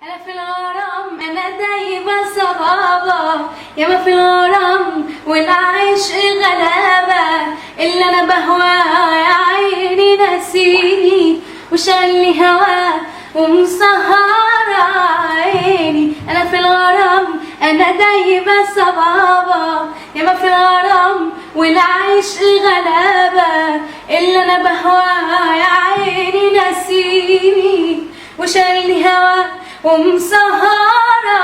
أنا في الغرام أنا دايبة صبابة، ياما في الغرام والعشق غلابة، اللي أنا بهواه يا عيني ناسيني وشغلني هواه ومسهرة عيني. أنا في الغرام أنا دايبة صبابة، ياما في الغرام والعشق غلابة، اللي أنا بهواه يا عيني ناسيني وشغلني هواه ومسهرة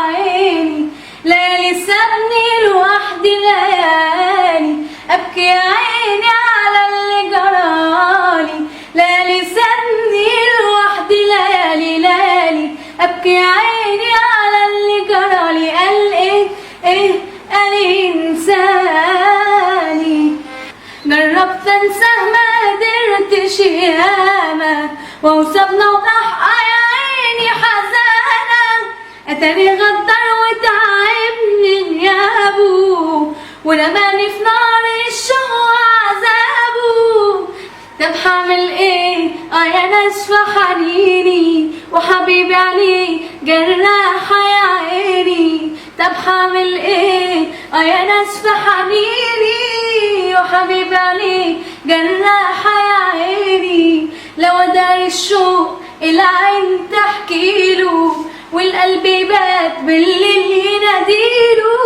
عيني. ليالي سابني لوحدي، ليالي أبكي يا عيني على اللي جرالي. ليالي سابني لوحدي، ليالي ليالي أبكي يا عيني على اللي جرالي. قال إيه قال إنساني، جربت أنساه ما قدرتش ياما، ووصفنا وضحى أتاني غدر وتعبني غيابه، ورماني في نار الشوق وعذابه. طب هعمل ايه يا ناس في حنيني، وحبيبي عليه جراح يا عيني. طب هعمل ايه يا ناس في حنيني، وحبيبي عليه جراح يا عيني. لو اداري الشوق العين تحكيله، والقلب بات بالليل يناديله.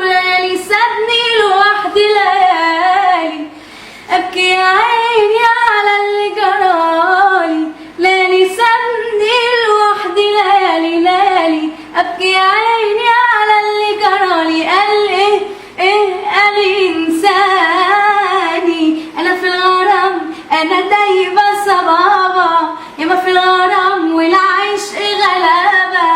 ليالي سابني لوحدي، ليالي أبكي يا عيني على اللي جرالي. ليالي سابني لوحدي، ليالي ليالي أبكي يا عيني على اللي جرالي. قال قال إنساني. أنا في الغرام أنا دايبة صبابة، ياما في الغرام والعشق غلابة،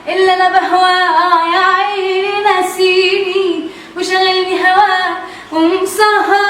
اللي أنا بهواه يا عيني ناسيني وشغلني هواه ومسهر